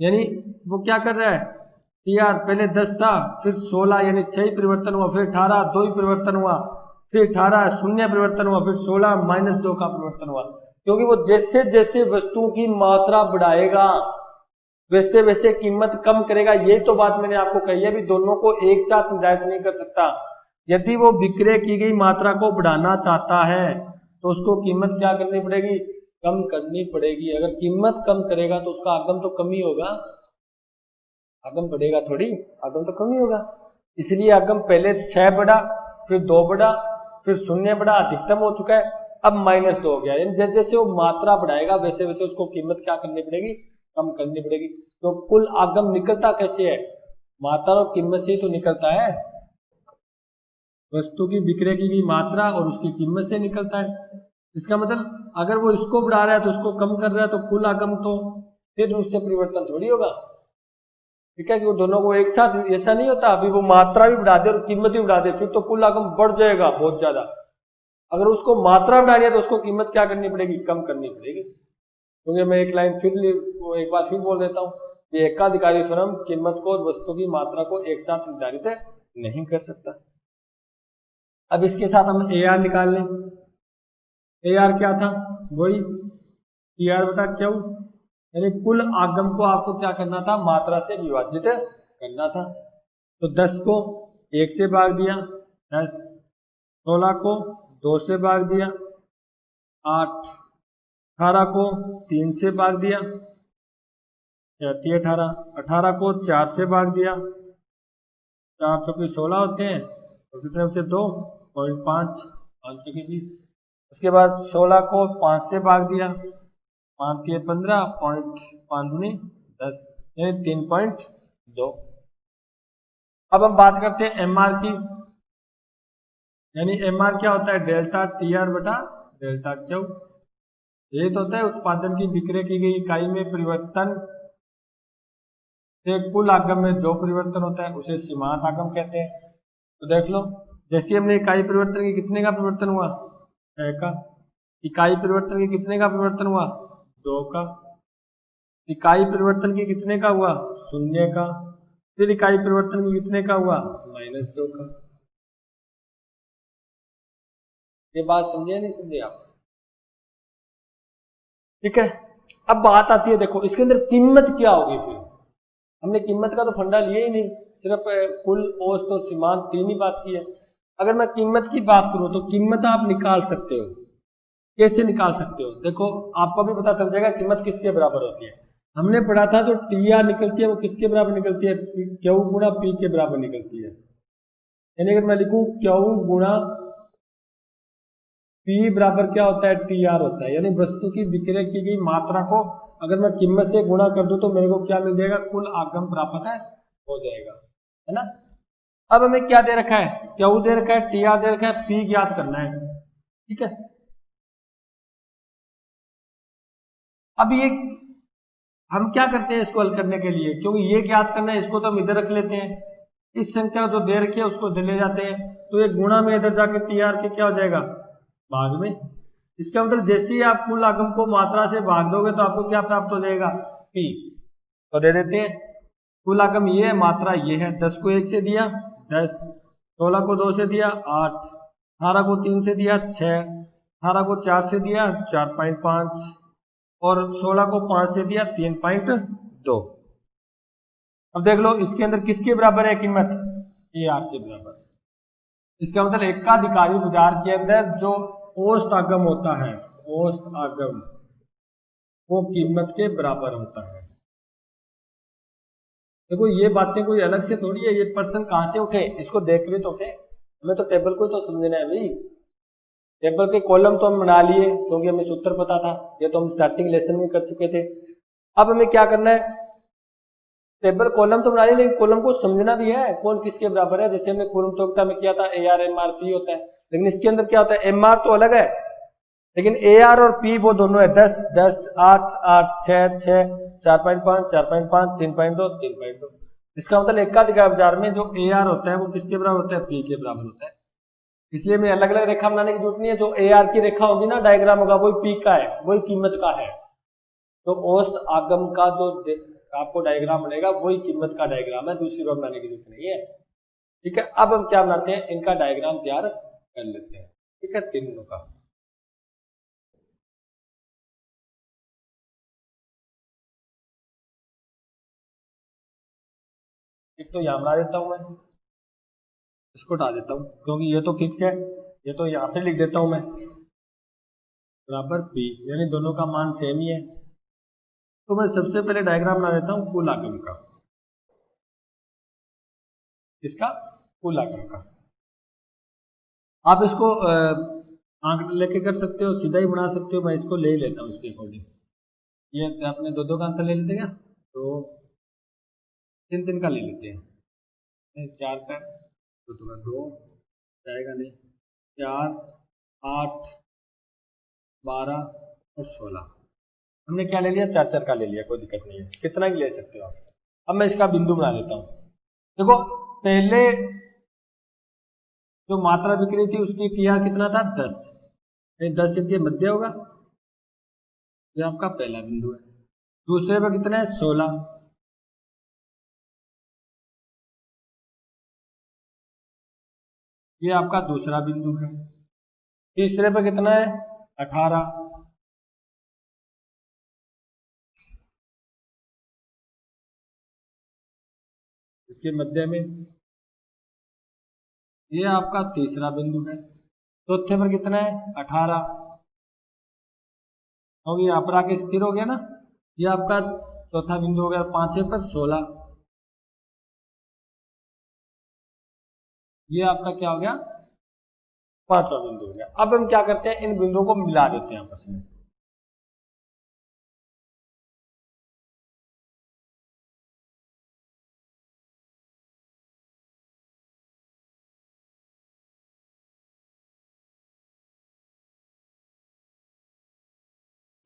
यानी वो क्या कर रहा है, PR पहले 10 था, फिर 16 यानी 6 ही परिवर्तन हुआ, फिर 18 2 ही परिवर्तन हुआ, फिर 18 शून्य परिवर्तन हुआ, फिर 16 -2 का परिवर्तन हुआ। क्योंकि वो जैसे जैसे वस्तुओं की मात्रा बढ़ाएगा वैसे वैसे कीमत कम करेगा। यही तो बात मैंने आपको कही है भी, दोनों को एक साथ निर्धारित नहीं कर सकता। यदि वो विक्रय की गई मात्रा को बढ़ाना चाहता है तो उसको कीमत क्या करनी पड़ेगी, कम करनी पड़ेगी। अगर कीमत कम करेगा तो उसका आगम तो कम ही होगा, आगम बढ़ेगा थोड़ी, आगम तो कम ही होगा। इसलिए आगम पहले 6 बढ़ा, फिर 2 बढ़ा, फिर 0 बढ़ा, अधिकतम हो चुका है, अब -2 हो गया। यानी जैसे जैसे वो मात्रा बढ़ाएगा वैसे वैसे उसको कीमत क्या करनी पड़ेगी, कम करनी पड़ेगी। तो कुल आगम निकलता कैसे है, मात्रा और कीमत से ही तो निकलता है, वस्तु की विक्रय की गई मात्रा और उसकी कीमत से निकलता है। इसका मतलब अगर वो इसको बढ़ा रहा है तो उसको कम कर रहा है, तो कुल आगम तो फिर उससे परिवर्तन थोड़ी होगा। ठीक है, कि वो दोनों को एक साथ, ऐसा नहीं होता अभी वो मात्रा भी बढ़ा दे और कीमत भी बढ़ा दे, फिर तो कुल आगम बढ़ जाएगा बहुत ज्यादा। अगर उसको मात्रा बढ़ानी है तो उसको कीमत क्या करनी पड़ेगी, कम करनी पड़ेगी। क्योंकि मैं एक लाइन फिर एक बार फिर बोल देता हूँ, ये एकाधिकारी फर्म कीमत को और वस्तु की मात्रा को एक साथ निर्धारित नहीं कर सकता। अब इसके साथ हम AR निकाल लें। AR क्या था, वही PR बटा Q, यानी कुल आगम को आपको क्या करना था, मात्रा से विभाजित करना था। तो 10 को 1 से भाग दिया 10, 16 को 2 से भाग दिया 8, 18 को 3 से भाग दिया 18, 18 को 4 से भाग दिया, 4 चौके 16 होते हैं, तो कितने होते 2.5, 5 चौके 20। उसके बाद 16 को 5 से भाग दिया, 5 के 15, 5 दूनी 10, यानी 3.2। अब हम बात करते हैं MR की, यानी MR क्या होता है, डेल्टा TR बटा डेल्टा Q। ये तो होता है उत्पादन की विक्रय की गई इकाई में परिवर्तन से कुल आगम में जो परिवर्तन होता है उसे सीमांत आगम कहते हैं। तो देख लो, जैसे हमने इकाई परिवर्तन की कितने का परिवर्तन हुआ, 6 का। इकाई परिवर्तन की कितने का परिवर्तन हुआ, 2 का। इकाई परिवर्तन की कितने का हुआ, 0 का। फिर इकाई परिवर्तन की कितने का हुआ, -2 का। ये बात समझे नहीं समझे आप? ठीक है, अब बात आती है, देखो इसके अंदर कीमत क्या होगी। फिर हमने कीमत का तो फंडा लिया ही नहीं, सिर्फ कुल, औसत और सीमांत 3 ही बात की है। अगर मैं कीमत की बात करूं तो कीमत आप निकाल सकते हो, कैसे निकाल सकते हो? देखो आपको भी पता चल जाएगा कीमत किसके बराबर होती है। हमने पढ़ा था जो टी आर निकलती है वो किसके बराबर निकलती है? क्यू गुणा पी के बराबर निकलती है। यानी अगर मैं लिखूं क्यू गुणा पी बराबर क्या होता है? टी आर होता है। यानी वस्तु की विक्रय की गई मात्रा को अगर मैं कीमत से गुणा कर दूं तो मेरे को क्या मिल जाएगा? कुल आगम प्राप्त है हो जाएगा, है ना। अब हमें क्या दे रखा है? क्यू दे रखा है, टी आर दे रखा है, पी ज्ञात करना है, ठीक है। अब ये हम क्या करते हैं इसको हल करने के लिए, क्योंकि ये ज्ञात करना है इसको तो हम इधर रख लेते हैं, इस संख्या जो दे रखी है उसको इधर ले जाते हैं, तो ये गुणा में इधर जाके टी आर के क्या हो जाएगा? भाग में। इसका मतलब जैसे ही आप कुल आगम को मात्रा से भाग दोगे तो आपको क्या प्राप्त हो जाएगा? पी। तो दे देते हैं कुल आगम ये है, मात्रा ये है। 10 को 1 से दिया 10, 16 को 2 से दिया 8, 18 को 3 से दिया 6, 18 को 4 से दिया 4.5 और 16 को 5 से दिया 3.2। अब देख लो इसके अंदर किसके बराबर है कीमत? ए आर के बराबर। इसका मतलब एकाधिकारी बाजार के अंदर जो औसत आगम होता है, औसत आगम वो कीमत के बराबर होता है। देखो ये बातें कोई अलग से थोड़ी है, ये पर्सन कहां से उठे इसको देख रहे तो उठे, हमें तो टेबल को तो समझना है भाई। टेबल के कॉलम तो हम बना लिए क्योंकि हमें सूत्र पता था, ये तो हम स्टार्टिंग लेसन में कर चुके थे। अब हमें क्या करना है? टेबल कॉलम तो बना लिए लेकिन कॉलम को समझना भी है कौन किसके बराबर है। जैसे हमने पूर्व प्रतियोगिता में किया था A R M R P होता है, लेकिन इसके अंदर क्या होता है? एम आर तो अलग है लेकिन ए आर और पी वो दोनों है। 10 10 8 8 6 6 4.5 4.5 3.2 3.2। इसका मतलब एकाधिकार बाजार में जो ए आर होता है वो किसके बराबर होता है? पी के बराबर होता है। इसलिए मैं अलग अलग रेखा बनाने की जरूरत नहीं है। जो ए आर की रेखा होगी ना, डायग्राम होगा, वही पी का है, वही कीमत का है। तो औसत आगम का जो आपको डायग्राम बनेगा वही कीमत का डायग्राम है, दूसरी बार बनाने की जरूरत नहीं है, ठीक है। अब हम क्या बनाते हैं? इनका डायग्राम तैयार कर लेते हैं, ठीक है, तीनों का। एक तो यहां बना देता हूं मैं, इसको हटा देता हूं क्योंकि ये तो फिक्स है, ये तो यहां पे लिख देता हूं मैं बराबर पी, यानी दोनों का मान सेम ही है। तो मैं सबसे पहले डायग्राम बना देता हूं कुल आगम का, इसका कुल आगम का। आप इसको आंकड़ा लेके कर सकते हो, सीधा ही बना सकते हो, मैं इसको ले ही लेता हूँ इसके अकॉर्डिंग। ये अपने दो का अंतर ले लेते हैं, तो 3 का ले लेते हैं। 4 का तो तुम्हें 2 जाएगा नहीं, 4 8 12 और 16 हमने क्या ले लिया? 4 का ले लिया, कोई दिक्कत नहीं है, कितना ही ले सकते हो आप। अब मैं इसका बिंदु बना देता हूँ। देखो पहले जो मात्रा बिक्री थी उसकी टीआर कितना था? 10, 10 इनके मध्य होगा, ये आपका पहला बिंदु है। दूसरे पे कितना है? 16, ये आपका दूसरा बिंदु है। तीसरे पे कितना है? 18, इसके मध्य में ये आपका तीसरा बिंदु है। चौथे पर कितना है? 18, क्योंकि यहाँ पर आके स्थिर हो गया ना, ये आपका चौथा बिंदु हो गया। 5वें पर 16, ये आपका क्या हो गया? 5वां बिंदु हो गया। अब हम क्या करते हैं? इन बिंदुओं को मिला देते हैं आपस में।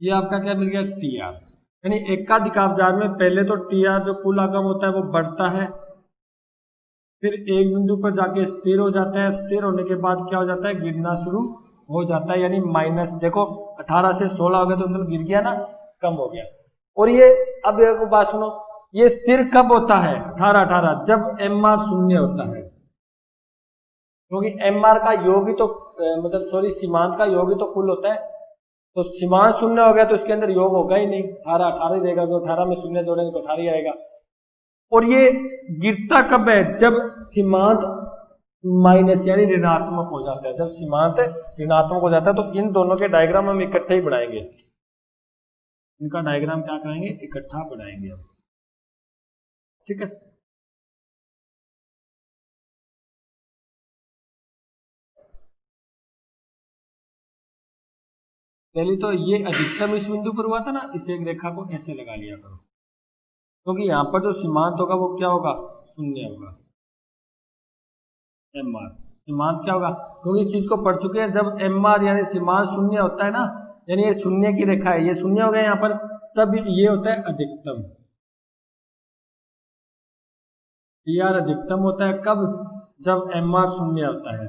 ये आपका क्या मिल गया? टीआर। यानी एकाधिकार बाजार में पहले तो टीआर जो कुल आगम होता है वो बढ़ता है, फिर एक बिंदु पर जाके स्थिर हो जाता है, स्थिर होने के बाद क्या हो जाता है? गिरना शुरू हो जाता है, यानी माइनस। देखो 18 से 16 हो गया तो मतलब गिर गया ना, कम हो गया। और ये अब एक बात सुनो, ये स्थिर कब होता है? 18 जब एम आर शून्य होता है, क्योंकि एम आर का योग ही तो मतलब सॉरी सीमांत का योग ही तो कुल होता है। तो सीमांत शून्य हो गया तो इसके अंदर योग होगा ही नहीं, 18 ही रहेगा, तो 18 में शून्य जोड़ेंगे तो 18 ही आएगा। और ये गिरता कब है? जब सीमांत माइनस यानी ऋणात्मक हो जाता है। जब सीमांत ऋणात्मक हो जाता है तो इन दोनों के डायग्राम हम इकट्ठे ही बनाएंगे, इनका डायग्राम क्या कराएंगे, इकट्ठा बनाएंगे हम, ठीक है। पहले तो ये अधिकतम इस बिंदु पर हुआ था ना, इस एक रेखा को ऐसे लगा लिया करो, क्योंकि यहाँ पर जो सीमांत होगा वो क्या होगा, शून्य होगा, एम आर सीमांत क्या होगा, क्योंकि इस चीज को पढ़ चुके हैं। जब एम आर यानी सीमांत शून्य होता है ना, यानी ये शून्य की रेखा है, ये शून्य हो गया यहाँ पर, तब ये होता है अधिकतम। टी आर अधिकतम होता है कब, जब एम आर शून्य होता है,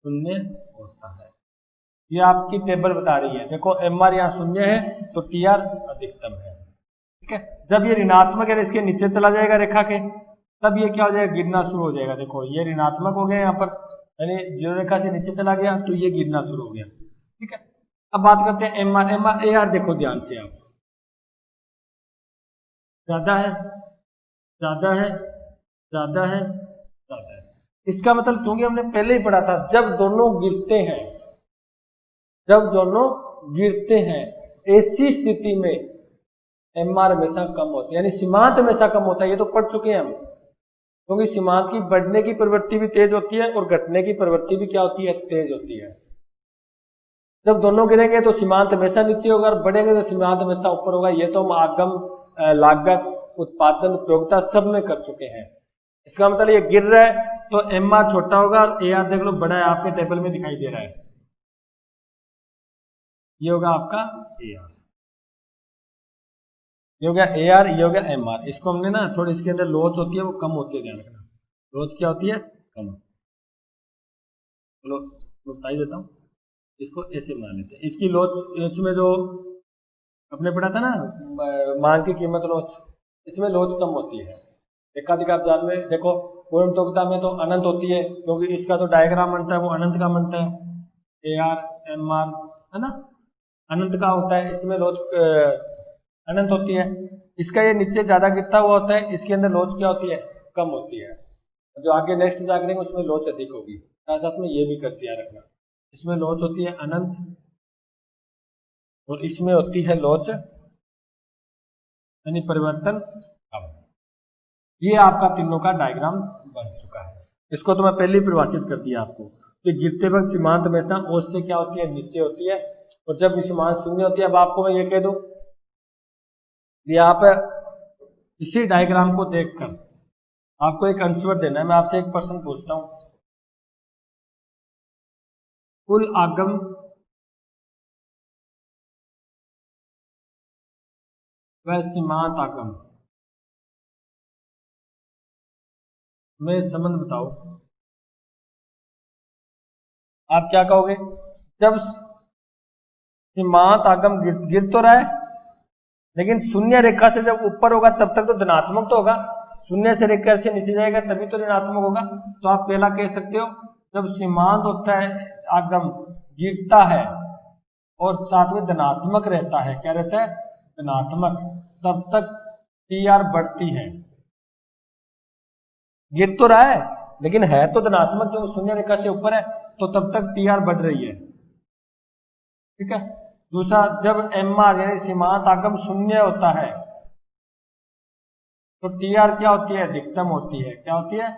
शून्य होता है। ये आपकी टेबल बता रही है, देखो एम आर यहाँ शून्य है तो टी आर अधिकतम है, ठीक है। जब ये ऋणात्मक है इसके नीचे चला जाएगा रेखा के, तब ये क्या हो जाएगा, गिरना शुरू हो जाएगा। देखो ये ऋणात्मक हो गया यहाँ पर, यानी जीरो रेखा से नीचे चला गया तो ये गिरना शुरू हो गया, ठीक है। अब बात करते हैं M R, M R A R देखो ध्यान से आप, ज्यादा है, ज्यादा है, ज्यादा है, ज्यादा है। इसका मतलब, क्योंकि हमने पहले ही पढ़ा था, जब दोनों गिरते हैं, जब दोनों गिरते हैं ऐसी स्थिति में एम आर हमेशा कम होती है, यानी सीमांत हमेशा कम होता है। ये तो पढ़ चुके हैं हम, क्योंकि सीमांत की बढ़ने की प्रवृत्ति भी तेज होती है और घटने की प्रवृत्ति भी क्या होती है, तेज होती है। जब दोनों गिरेंगे तो सीमांत हमेशा नीचे होगा और बढ़ेंगे तो सीमांत हमेशा ऊपर होगा। ये तो हम आगम, लागत, उत्पादन, उपयोगिता सब में कर चुके हैं। इसका मतलब ये गिर रहा है तो एम आर छोटा होगा और ए आर देख लो बड़ा है, आपके टेबल में दिखाई दे रहा है, ये होगा आपका ए आर, ये हो गया ए आर, ये हो गया एम आर। इसको हमने ना थोड़ी, इसके अंदर लोच होती है वो कम होती है, ध्यान रखना, लोच क्या होती है, कम। चलो बता ही देता हूँ, इसको ऐसे बना लेते हैं। इसकी लोच, इसमें जो अपने पढ़ा था ना मांग की कीमत लोच, इसमें लोच कम होती है। एकाधिकार जाल में देखो पूर्णतोगिता में तो अनंत होती है, क्योंकि इसका तो डायग्राम बनता है वो अनंत का बनता है, ए आर एम आर है ना, अनंत का होता है। इसमें लोच अनंत होती है। इसका ये नीचे ज्यादा गिरता हुआ होता है, इसके अंदर लोच क्या होती है, कम होती है। जो आगे नेक्स्ट जा करेंगे उसमें लोच अधिक होगी। साथ साथ में ये भी कर दिया रखना, इसमें लोच होती है अनंत और इसमें होती है लोच यानी परिवर्तन कम। ये आपका तीनों का डायग्राम बन चुका है। इसको तो मैं पहले ही परिभाषित कर दिया आपको कि गिरते वक्त सीमांत हमेशा औसत से क्या होती है, नीचे होती है, और जब सीमांत शून्य होती है। अब आपको मैं ये कह दूं, यहाँ पर इसी डायग्राम को देखकर आपको एक आंसर देना है। मैं आपसे एक प्रश्न पूछता हूं, कुल आगम व सीमांत आगम में संबंध बताओ। आप क्या कहोगे, जब सीमांत आगम गिर तो रहा है, लेकिन शून्य रेखा से जब ऊपर होगा तब तक तो धनात्मक तो होगा, शून्य से रेखा से नीचे जाएगा तभी तो ऋणात्मक होगा। तो आप पहला कह सकते हो, जब सीमांत होता है आगम गिरता है और साथ में धनात्मक रहता है, क्या रहता है, धनात्मक, तब तक टी आर बढ़ती है। गिर तो रहा है लेकिन है तो धनात्मक, जो शून्य रेखा से ऊपर है, तो तब तक टी आर बढ़ रही है, ठीक है। दूसरा, जब एम आर यानी सीमांत आगम शून्य होता है तो टी आर क्या होती है, अधिकतम होती है। क्या होती है,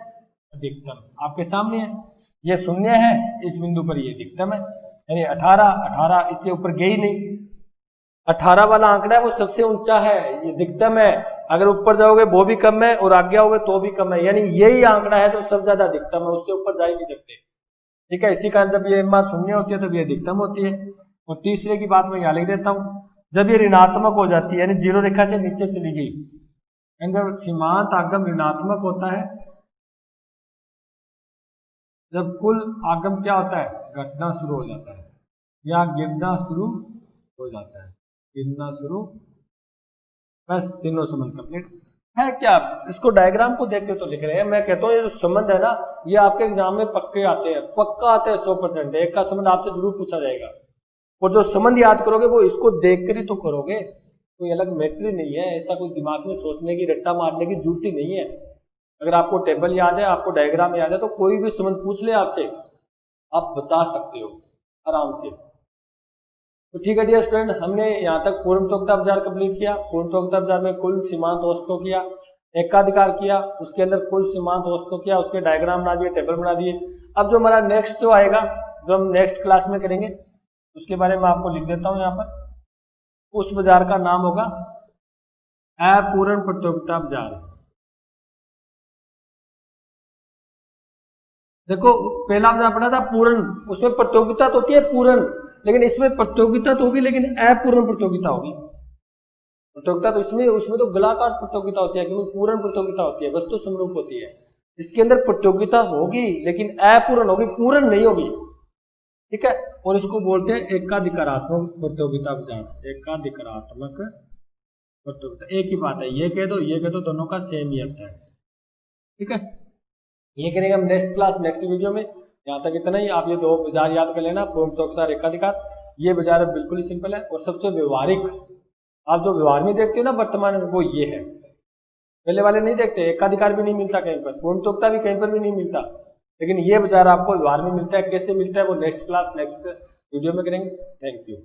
अधिकतम। आपके सामने है, ये शून्य है, इस बिंदु पर ये अधिकतम है, यानी 18 इससे ऊपर गई नहीं। 18 वाला आंकड़ा है वो सबसे ऊंचा है, ये अधिकतम है। अगर ऊपर जाओगे वो भी कम है और आगे आओगे तो भी कम है, यानी यही आंकड़ा है जो सबसे ज्यादा अधिकतम है, उससे ऊपर जा ही नहीं सकते, ठीक है। इसी कारण जब ये एम आर शून्य होती है तब ये अधिकतम होती है। और तीसरे की बात मैं यहाँ लिख देता हूं, जब ये ऋणात्मक हो जाती है यानी जीरो रेखा से नीचे चली गई, जब सीमांत आगम ऋणात्मक होता है, जब कुल आगम क्या होता है, घटना शुरू हो जाता है या गिरना शुरू हो जाता है, गिरना शुरू। बस तीनों संबंध कंप्लीट है। क्या इसको डायग्राम को देख के तो लिख रहे हैं, मैं कहता हूँ ये जो संबंध है ना, ये आपके एग्जाम में पक्के आते हैं, पक्का आते हैं 100%। एक का संबंध आपसे जरूर पूछा जाएगा, और जो संबंध याद करोगे वो इसको देख कर ही तो करोगे, कोई अलग मैटर नहीं है। ऐसा कोई दिमाग में सोचने की, रट्टा मारने की जरूरत ही नहीं है। अगर आपको टेबल याद है, आपको डायग्राम याद है, तो कोई भी संबंध पूछ ले आपसे, आप बता सकते हो आराम से। तो ठीक है डियर स्टूडेंट, हमने यहाँ तक पूर्णत्वकता विचार कंप्लीट किया। पूर्णत्वकता विचार में कुल सीमांत औसतों किया, एकाधिकार किया, उसके अंदर कुल सीमांत औसतों किया, उसके डायग्राम बना दिए, टेबल बना दिए। अब जो हमारा नेक्स्ट जो आएगा, जो हम नेक्स्ट क्लास में करेंगे, उसके बारे में आपको लिख देता हूँ यहाँ पर। उस बाजार का नाम होगा अपूर्ण प्रतियोगिता बाजार। देखो पहला बाजार पढ़ा था पूर्ण, उसमें प्रतियोगिता तो होती है पूर्ण, लेकिन इसमें प्रतियोगिता तो होगी लेकिन अपूर्ण प्रतियोगिता होगी। प्रतियोगिता तो इसमें, उसमें तो गोलाकार प्रतियोगिता होती है, क्योंकि पूर्ण प्रतियोगिता होती है, वस्तु समरूप होती है। इसके अंदर प्रतियोगिता होगी लेकिन अपूर्ण होगी, पूर्ण नहीं होगी। ठीक है, और इसको बोलते हैं एकाधिकारात्मक प्रतियोगिता बाजार। एकाधिकारात्मक प्रतियोगिता, एक ही बात है, ये कह दो ये कह दो, दोनों का सेम ही अर्थ है। ठीक है, ये करेंगे हम नेक्स्ट क्लास, नेक्स्ट वीडियो में। यहाँ तक इतना ही। आप ये दो बाजार याद कर लेना, पूर्ण प्रतियोगिता और एकाधिकार। ये बाजार बिल्कुल ही सिंपल है और सबसे व्यवहारिक, आप जो व्यवहार में देखते हो ना वर्तमान में, वो ये है। पहले वाले नहीं देखते, एकाधिकार भी नहीं मिलता कहीं पर, पूर्ण प्रतियोगिता भी कहीं पर भी नहीं मिलता, लेकिन ये बाजार आपको व्यवहार में मिलता है। कैसे मिलता है वो नेक्स्ट क्लास, नेक्स्ट वीडियो में करेंगे। Thank you.